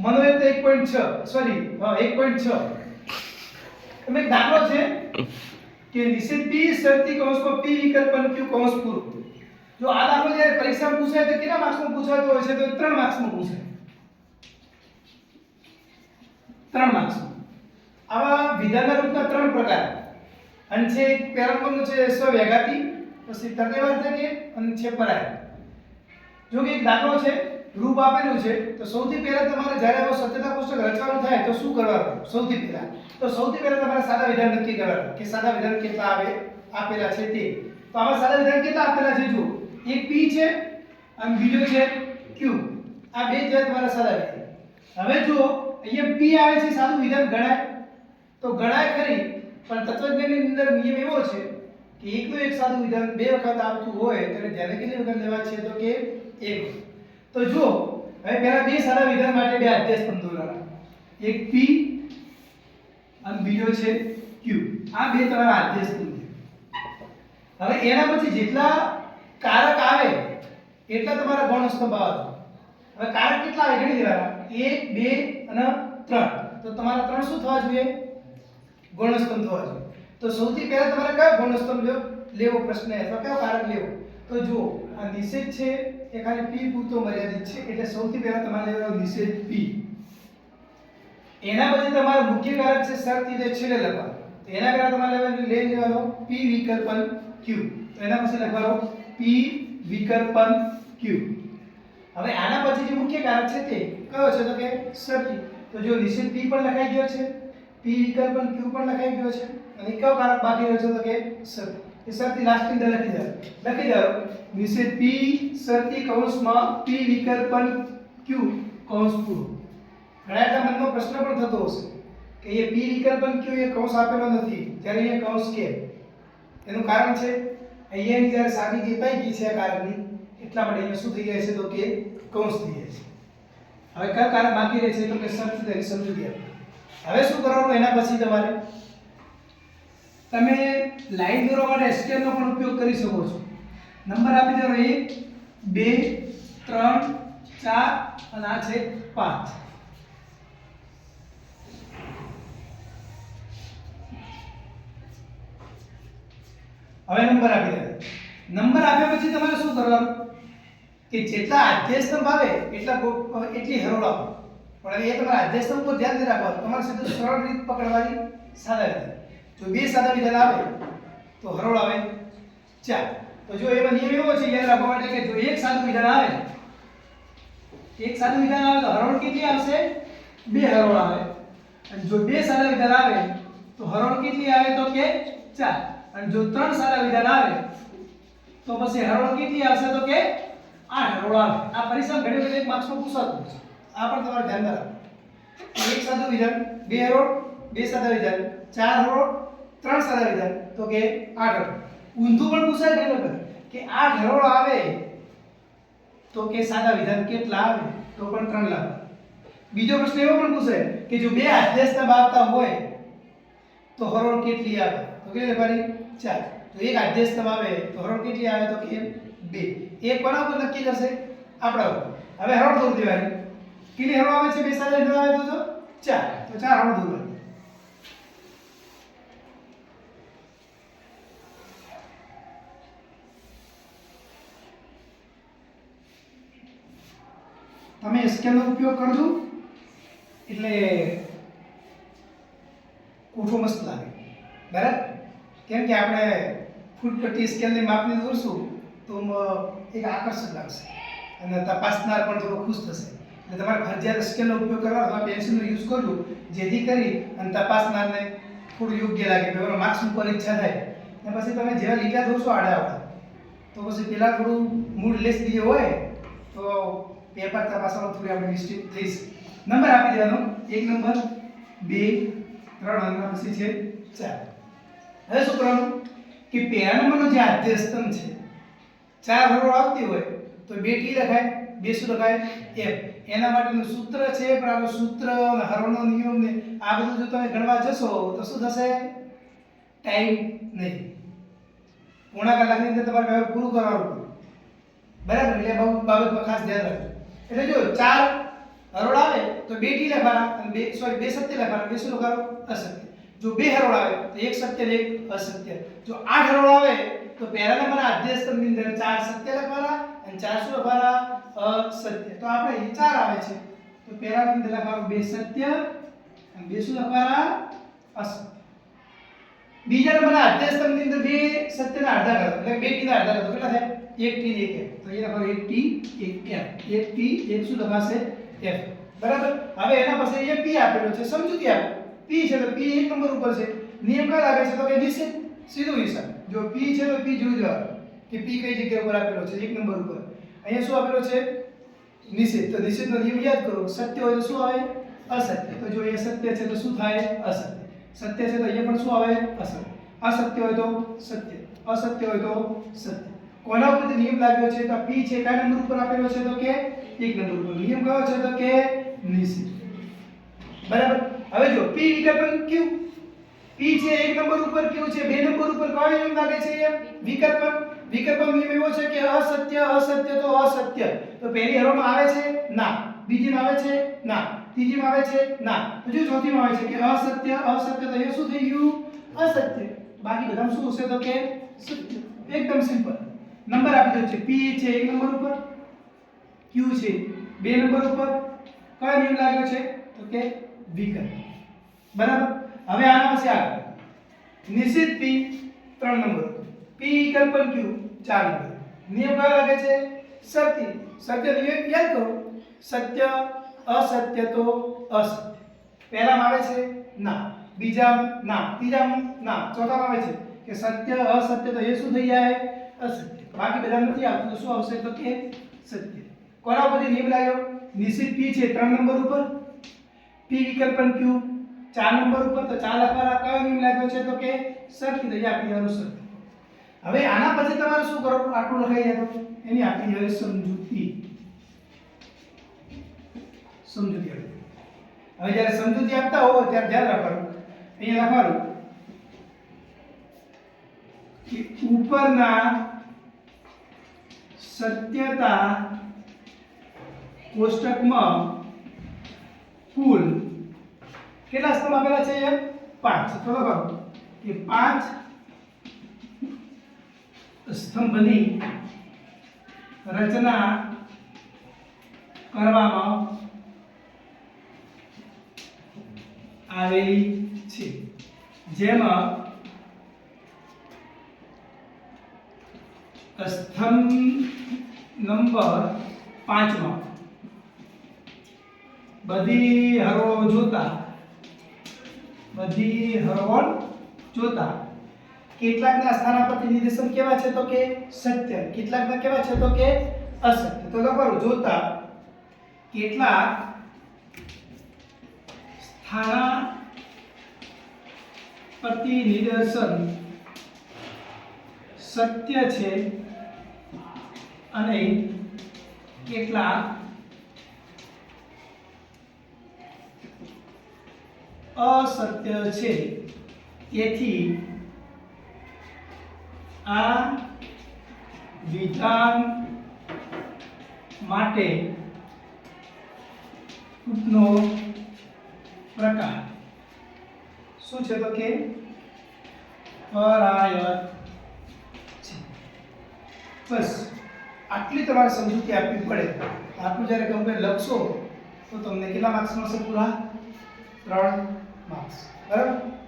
મનોવેગ તો 1.6 સોરી 1.6 તમે એક દાખલો છે કે નિશ્ચિત p શરતી કૌંસમાં p વિકલ્પન q કૌંસ પૂરું. જો આ દાખલો જ્યારે પરીક્ષામાં પૂછાય તો કેટલા માર્ક્સમાં પૂછાતો હોય છે? તો 3 માર્ક્સમાં પૂછાય. 3 માર્ક્સમાં. આવા વિધાનના રૂપના 3 પ્રકાર. અને છે એક પહેલાનું છે સ્વવ્યાઘાતી, પછી તદેવાર્થકે અને છે પરાય. જો કે એક દાખલો છે, રૂપ આપેલું છે, તો સૌથી પહેલા તમારે જ્યારે આવો સત્યતા કોષ્ટક રચવાનું થાય તો શું કરવાનું? સૌથી પહેલા તમારે સાદા વિધાન નક્કી કરવાના કે સાદા વિધાન કેટલા આવે આપેલા છે તે. તો આમાં સાદા વિધાન કેટલા આપેલા છે? જો એક p છે અને બીજો છે q. આ બે છે તમારા સાદા વિધાન. હવે જો અહીંયા p આવે છે, સાદું વિધાન ગણાય તો ગણાય ખરી, પણ તત્વજ્ઞાનની અંદર નિયમ એવો છે કે એકનું એક સાદું વિધાન બે વખત આવતું હોય ત્યારે ધ્યાને કેટલી વખત લેવા છે? તો કે એક. તો જો હવે પહેલા બે સાદા વિધાન માટે બે અધ્યાયસ્તંભ દોરવાના. એક p અને બીજો છે q. આ બે તમારા અધ્યાયસ્તંભ છે. હવે એના પછી જેટલા કારક આવે એટલા તમારા ગૌણ આવે. હવે કારક કેટલા આવે ગણી દેવાના. 1 2 અને 3. તો તમારા 3 શું થવા જોઈએ? ગૌણ થવા જોઈએ. તો સૌથી પહેલા તમારે કયો ગૌણ લેવો પ્રશ્ન અથવા કયો કારક લેવો? તો જો આ નિષેધ છે એ ખાલી p પૂરતો મર્યાદિત છે, એટલે સૌથી પહેલા તમારે લેવાનો નિષેધ p. એના પછી તમારું મુખ્ય કારક છે શરત, એટલે છેલ્લે લખવાનું. તો એના પહેલા તમારે લેવાનો p વિકલ્પન q. તો એના પછી લખવાનો p વિકલ્પન q. હવે આના પછી જે મુખ્ય કારક છે તે કયો છે? તો કે શરતી. તો જો નિષેધ p પણ લખાઈ ગયો છે, p વિકલ્પન q પણ લખાઈ ગયો છે, અને કયો કારક બાકી રહ્યો છે? તો કે શરતી. એ શરતી લાસ્ટ ની અંદર લખી દો. નિષેધ p શરતી કૌંસમાં p વિકલ્પન q કૌંસ પૂરું. ઘણા મનમાં પ્રશ્ન પણ થતો હશે કે એ p વિકલ્પન q એ કૌંસ આપેલો નથી, ત્યારે એ કૌંસ કેમ? એનું કારણ છે અહીંયાની જ્યારે સાબિત અપાઈ ગઈ છે આ કારકની, એટલા માટે અહીંયા શું થઈ જાય છે? તો કે કૌંસ થઈ જાય છે. હવે કયો કારક બાકી રહે છે? તો કે શરતી તરીકે સમજી ગયા. હવે શું કરવાનું? એના પછી તમે લાઈન દોરવા માટે સ્કેલ નો પણ ઉપયોગ કરી શકો છો. નંબર આપી દેવાનો 1 2 3 4 અને આ છે 5. હવે નંબર આપી દે. નંબર આપ્યા પછી તમારે શું કરવાનું કે જેટલા અધ્યાયસ્તંભ આવે એટલી હરોળ આપો. પણ હવે એ તમારા અધ્યાયસ્તંભ પર ધ્યાન રાખવાનું. તમારે સીધું સરળ રીત પકડવાની સાદા વિધાન. જો બે સાદા વિધાન આવે તો હરોળ આવે 4. તો જો એમાં નિયમ એવો છે યાદ રાખવા માટે કે જો એક સાદું વિધાન આવે તો હરોળ કેટલી આવશે? 2 હરોળ આવે. અને જો બે સાદા વિધાન આવે તો હરોળ કેટલી આવે? તો કે 4. અને જો 3 સાદા વિધાન આવે તો પછી હરોળ કેટલી આવશે? તો કે 8 હરોળ આવે. આ પરીક્ષામાં ઘણી વખત 1 માર્ક્સમાં પૂછાતું છે. આ પણ તમારે ધ્યાન રાખવું. એક સાદું વિધાન, બે હરોળ, બે સાદા વિધાન, 4 હરોળ, 3 સાદા વિધાન, તો કે 8 હરોળ. ઊંધું પણ પૂછાય ઘણી વખત કે 8 હરોળ આવે તો કે સાદા વિધાન કેટલા આવે? તો પણ 3 લાવે. બીજો પ્રશ્ન એવો પણ પૂછાય કે જો બે અધ્યાયસ્તંભ આવતા હોય તો હરોળ કેટલી આવે? તો કેટલી લખવાની? 4. તો એક અધ્યાયસ્તંભ આવે તો હરોળ કેટલી આવે? તો કે 2. એક કોના ઉપર નક્કી કરશે? આપણા ઉપર. હવે હરોળ દોરી દેવાની. કેટલી હરોળ આવે છે? બે સાદા વિધાન આવે તો 4. તો 4 હરોળ દોરવાની. તમે સ્કેલનો ઉપયોગ કરજો એટલે કોઠો મસ્ત લાગે. બરાબર? કેમ કે આપણે ફૂટપટ્ટી સ્કેલની માપની દોરશું તો એક આકર્ષક લાગશે અને તપાસનાર પણ થોડો ખુશ થશે. એટલે તમારે ફરજિયાત સ્કેલનો ઉપયોગ કરવાનો અથવા પેન્સિલનો યુઝ કરજો, જેથી કરી અને તપાસનારને થોડું યોગ્ય લાગે. પેલો માર્ક્સ ઉપર ઈચ્છા થાય અને પછી તમે જેવા લીટા દોરશો આડા તો પછી પેલા થોડું મૂડ લેસ દીએ હોય તો પેપર તપાસવાનું થોડી આપણે મિસ્ટેક થઈ છે. નંબર આપી દેવાનો 1 નંબર 2 3 અને પછી છે 4. હવે શું કરવાનું કે પહેલા નંબરનો જે અધ્યાયસ્તંભ છે 4 હરોળ આવતી હોય તો 2 ટી લખાય, 2 શું લખાય? f. એના માટેનું સૂત્ર છે, પણ આપણે સૂત્ર અને હરોળનો નિયમ ને આ બધું જો તમે ગણવા જશો તો શું થશે? ટાઈમ નહીં. પોણા કલાકની અંદર તમારે પેપર પૂરું કરવાનું. બરાબર? એટલે બાબતમાં ખાસ ધ્યાન રાખજો. એટલે જો 4 હરોળ આવે તો બે ટી લખવાના અને બે સત્ય લખવાના, બે શું લખવાનું? અસત્ય. જો બે હરોળ આવે તો એક સત્ય ને એક અસત્ય. જો 8 હરોળ આવે તો પહેલા નંબરના આદ્ય સ્તંભની અંદર 4 સત્ય લખવાના અને 4 શું લખવાના? અસત્ય. તો આપણે અહીં 4 આવે છે તો પહેલાની અંદર લખવાનું બે સત્ય અને બે શું લખવાના? અસત્ય. બીજા નંબરના આદ્ય સ્તંભની અંદર બે સત્યના અડધા કરો એટલે બે ટી ના અડધા કરો કેટલા થાય? 1 ટી ને 1 એફ. તો અહીંયા લખવાનું 1 ટી 1 એફ. 1 ટી 1 શું લખાશે? એફ. બરાબર. હવે એના પાસે અહીંયા પી આપેલો છે, સમજૂતી આપો. પી છે તો પી 1 નંબર ઉપર છે. નિયમ કયો લાગે છે? તો કે નિશ્ચિત સીધો હિસાબ. જો પી છે તો પી જોઈ લેવાનું કે પી કઈ જગ્યા ઉપર આપેલો છે? 1 નંબર ઉપર. અહીંયા શું આપેલો છે? નિશ્ચિત. તો નિશ્ચિતનો નિયમ યાદ કરો. સત્ય હોય તો શું આવે? અસત્ય. તો જો અહીંયા સત્ય છે તો શું થાય? અસત્ય. સત્ય છે તો અહીંયા પણ શું આવે? અસત્ય. અસત્ય હોય તો સત્ય, અસત્ય હોય તો સત્ય. કોના ઉપર નિયમ લાગ્યો છે? તો પી છે કયા નંબર ઉપર આપેલો છે? તો કે 1 નંબર ઉપર. નિયમ કયો છે? તો કે નિશ્ચિત. બરાબર. હવે જો પી વિકલ્પન ક્યુ, પી છે 1 નંબર ઉપર, ક્યુ છે 2 નંબર ઉપર. કયો નિયમ લાગે છે? વિકલ્પન. વિકલ્પન નિયમ એવો છે કે અસત્ય અસત્ય તો અસત્ય. તો પહેલી હરોળમાં આવે છે? ના. બીજીમાં આવે છે? ના. ત્રીજીમાં આવે છે? ના. તો જો ચોથીમાં આવે છે કે અસત્ય અસત્ય, તો એ શું થઈ ગયું? અસત્ય. બાકી બધામાં શું હશે? તો કે સત્ય. એકદમ સિમ્પલ. નંબર આપી દો છે. પી છે 1 નંબર ઉપર, ક્યુ છે 2 નંબર ઉપર. કયો નિયમ લાગ્યો છે? તો કે વિકલ્પ. બરાબર. હવે આના પછી આગળ નિશ્ચિત પી 3 નંબર ઉપર, પી વિકલ્પન ક્યુ 4 નંબર. નિયમ કયો લાગે છે? સત્ય. સત્ય નિયમ યાદ કરો. સત્ય અસત્ય તો અસત્ય. પહેલામાં આવે છે? ના. બીજામાં ના. ત્રીજામાં ના. ચોથામાં આવે છે કે સત્ય અસત્ય, તો એ શું થઈ જાય? અસત્ય. બાકી બધા નથી આવતું તો શું આવશે? તો કે સત્ય. કોના ઉપરથી નિયમ લાગ્યો? નિશ્ચિત પી છે 3 નંબર ઉપર, પી વિકલ્પન ક્યુ 4 નંબર ઉપર. તો 4 લખવાના. કયો નિયમ લાગ્યો છે? તો કે સત્ય. તો એ આપણી અનુસર. હવે આના પછી તમારે શું કરવાનું? આટલું લખાઈ જાય તો એની આપણી હવે સમજૂતી. સમજૂતી હવે જ્યારે સમજૂતી આપતા હો ત્યારે ધ્યાન રાખવાનું. અહીંયા લખવાનું કે ઉપરના સત્યતા કોષ્ટકમાં કુલ કેટલા સ્તંભ આપેલા છે? 5. તો લખો કે 5 સ્તંભની રચના કરવામાં આવેલી છે, જેમાં સ્તંભ નંબર 5 માં બધી હરોળ જોતા કેટલાકના સ્થાનાપતિ નિર્દેશન કેવા છે? તો કે સત્ય. કેટલાકના કેવા છે? તો કે અસત્ય. તો લખવાનું જોતા કેટલાક સ્થાનાપતિ નિદર્શન સત્ય છે અને કેટલાક અસત્ય છે. તેથી આ વિધાન માટે નો પ્રકાર શું છે? તો કે પરાયત છે. બસ આટલી તમારે સમજૂતી આપવી પડે. આટલું જ્યારે કમ્પ્લીટ લખશો તો તમને કેટલા માર્ક્સ મળશે? પૂરા 3 માર્ક્સ. બરાબર.